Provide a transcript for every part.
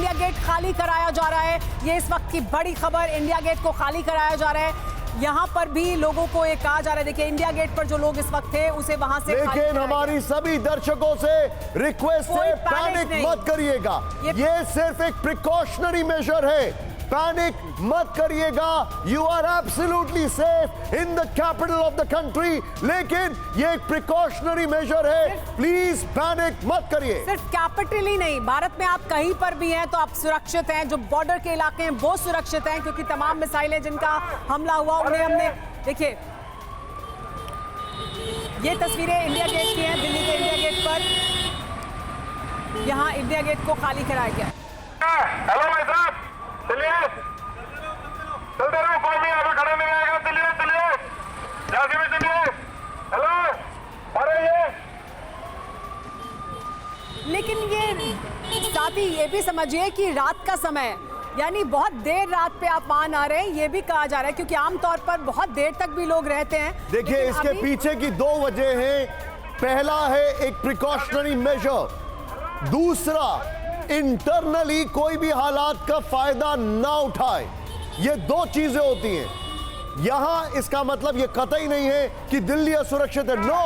India gate खाली कराया जा रहा है। ये इस वक्त की बड़ी खबर, इंडिया गेट को खाली कराया जा रहा है। यहाँ पर भी लोगों को ये कहा जा रहा है, देखिए इंडिया गेट पर जो लोग इस वक्त थे उसे वहां से, लेकिन हमारी सभी दर्शकों से रिक्वेस्ट है, पैनिक मत करिएगा। ये सिर्फ एक प्रिकॉशनरी मेजर है, पैनिक मत करिएगा। You are absolutely safe in the capital of the country, लेकिन ये एक प्रिकॉशनरी मेजर है, प्लीज पैनिक मत करिए। सिर्फ कैपिटल ही नहीं, भारत में आप कहीं पर भी हैं तो आप सुरक्षित हैं। जो बॉर्डर के इलाके हैं वो सुरक्षित हैं, क्योंकि तमाम मिसाइलें जिनका हमला हुआ उन्हें हमने, देखिए ये तस्वीरें इंडिया गेट की हैं, दिल्ली के इंडिया गेट पर। यहाँ इंडिया गेट को खाली कराया गया। हेलो भाई साहब, चलिए चलते रहो, कोई भी यहाँ पे खड़ा नहीं आएगा। चलिए जैसे भी चलिए। हेलो, अरे ये लेकिन ये साथ ही ये भी समझिए कि रात का समय, यानी बहुत देर रात पे आप वहां आ रहे हैं, ये भी कहा जा रहा है, क्योंकि आमतौर पर बहुत देर तक भी लोग रहते हैं। देखिए इसके पीछे की दो वजह हैं। पहला है एक प्रिकॉशनरी मेजर, दूसरा इंटरनली कोई भी हालात का फायदा ना उठाए। ये दो चीजें होती हैं। यहां इसका मतलब ये कतई नहीं है कि दिल्ली असुरक्षित है, नो,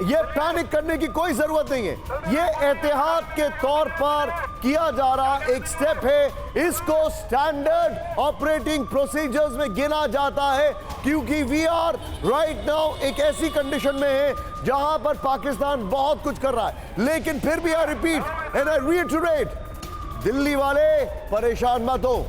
ये पैनिक करने की कोई जरूरत नहीं है। ये एहतियात के तौर पर किया जा रहा एक स्टेप है। इसको स्टैंडर्ड ऑपरेटिंग प्रोसीजर्स में गिना जाता है, क्योंकि वी आर राइट नाउ एक ऐसी कंडीशन में है जहां पर पाकिस्तान बहुत कुछ कर रहा है। लेकिन फिर भी I repeat and I reiterate, Delhi वाले परेशान मत हो।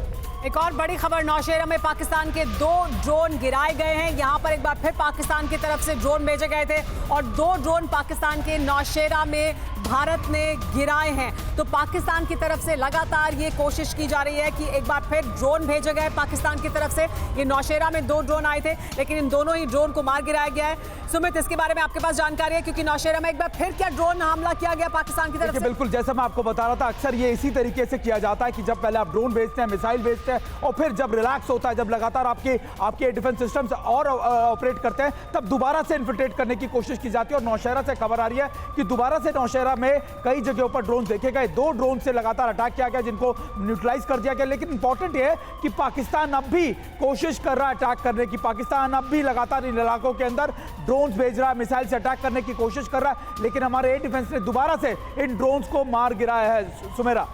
एक और बड़ी खबर, नौशेरा में पाकिस्तान के 2 ड्रोन गिराए गए हैं। यहां पर एक बार फिर पाकिस्तान की तरफ से ड्रोन भेजे गए थे और 2 ड्रोन पाकिस्तान के नौशेरा में भारत ने गिराए हैं। तो पाकिस्तान की तरफ से लगातार ये कोशिश की जा रही है कि एक बार फिर ड्रोन भेजे गए पाकिस्तान की तरफ से। ये नौशेरा में 2 ड्रोन आए थे, लेकिन इन दोनों ही ड्रोन को मार गिराया गया है। सुमित, इसके बारे में आपके पास जानकारी है, क्योंकि नौशेरा में एक बार फिर क्या ड्रोन हमला किया गया पाकिस्तान की तरफ से? बिल्कुल, जैसा मैं आपको बता रहा था, अक्सर ये इसी तरीके से किया जाता है कि जब पहले आप ड्रोन भेजते हैं, मिसाइल भेजते हैं, और फिर जब रिलैक्स होता है, जब लगातार आपके डिफेंस सिस्टम्स और ऑपरेट करते हैं, तब दोबारा से इन्फिल्ट्रेट करने की कोशिश की जाती है। और नौशेरा से खबर आ रही है कि दोबारा से नौशेरा में कई जगहों पर ड्रोन देखे गए। 2 ड्रोन से लगातार अटैक किया गया, जिनको न्यूट्रलाइज कर दिया गया। लेकिन इंपॉर्टेंट ये है कि पाकिस्तान अब भी कोशिश कर रहा है अटैक करने की। पाकिस्तान अब भी लगातार इन इलाकों के अंदर ड्रोन भेज रहा है, मिसाइल से अटैक करने की कोशिश कर रहा है। लेकिन हमारे एयर डिफेंस ने दोबारा से इन ड्रोन्स को मार गिराया है। सुमेरा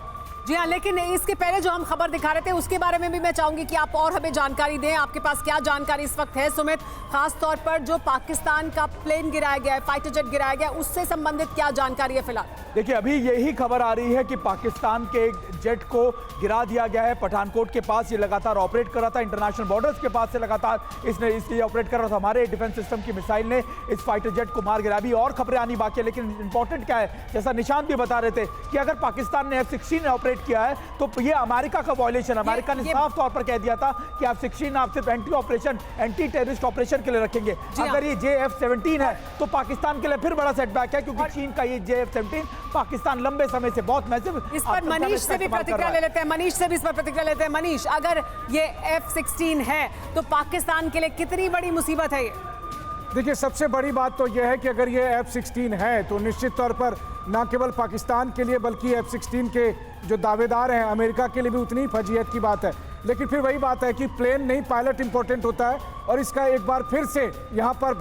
जी हाँ, लेकिन इसके पहले जो हम खबर दिखा रहे थे उसके बारे में भी मैं चाहूंगी कि आप और हमें जानकारी दें। आपके पास क्या जानकारी इस वक्त है सुमित, खास तौर पर जो पाकिस्तान का प्लेन गिराया गया है, फाइटर जेट गिराया गया, उससे संबंधित क्या जानकारी है फिलहाल? देखिए, अभी यही खबर आ रही है कि पाकिस्तान के एक जेट को गिरा दिया गया है पठानकोट के पास। ये लगातार ऑपरेट कर रहा था, इंटरनेशनल बॉर्डर्स के पास से लगातार इसलिए ऑपरेट कर रहा था। हमारे डिफेंस सिस्टम की मिसाइल ने इस फाइटर जेट को मार गिराया। अभी और खबरें आनी बाकी है, लेकिन इंपॉर्टेंट क्या है, जैसा निशांत भी बता रहे थे कि अगर पाकिस्तान ने F-16 ऑपरेट किया है तो ये अमेरिका का वायलेशन। अमेरिका ने साफ तौर पर कह दिया था कि F-16 आप सिर्फ एंटी टेररिस्ट ऑपरेशन के लिए रखेंगे। अगर ये JF-17 है तो पाकिस्तान के लिए फिर बड़ा सेटबैक है, क्योंकि चीन का ये JF-17 पाकिस्तान लंबे समय से बहुत मैसिव। इस पर मनीष से भी प्रतिक्रिया ले लेते हैं। मनीष से भी इस पर प्रतिक्रिया लेते हैं। मनीष, अगर ये F-16 है तो पाकिस्तान के लिए कितनी बड़ी मुसीबत है ये? देखिए, सबसे बड़ी बात तो यह है कि अगर ये F-16 है तो निश्चित तौर पर न केवल पाकिस्तान के लिए बल्कि F-16 के जो दावेदार हैं अमेरिका के लिए भी उतनी ही फजीहत की बात है। लेकिन फिर वही बात है कि प्लेन नहीं, पायलट इंपॉर्टेंट होता है। और इसका एक बार फिर से यहाँ पर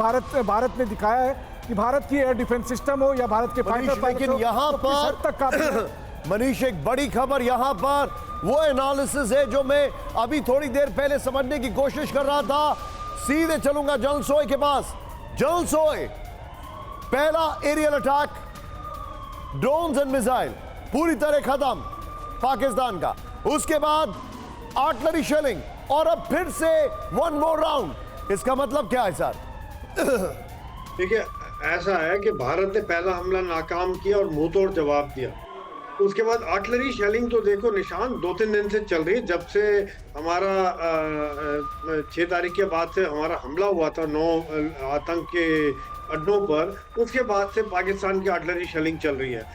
भारत ने दिखाया है कि भारत की एयर डिफेंस सिस्टम हो या भारत के फाइटर, लेकिन यहाँ पर मनीष एक बड़ी खबर यहाँ पर वो एनालिसिस है जो मैं अभी थोड़ी देर पहले समझने की कोशिश कर रहा था। सीधे चलूंगा जनरल सोय के पास। जनरल सोय, पहला aerial attack, drones and missile पूरी तरह खत्म पाकिस्तान का। उसके बाद आर्टिलरी शेलिंग और अब फिर से 1 मोर राउंड। इसका मतलब क्या है सर? देखिए, ऐसा है कि भारत ने पहला हमला नाकाम किया और मुंह तोड़ जवाब दिया। उसके बाद आर्टिलरी शेलिंग तो देखो निशान 2-3 दिन से चल रही है। जब से हमारा 6 तारीख के बाद से हमारा हमला हुआ था 9 आतंक के अड्डों पर, उसके बाद से पाकिस्तान की आर्टिलरी शेलिंग चल रही है।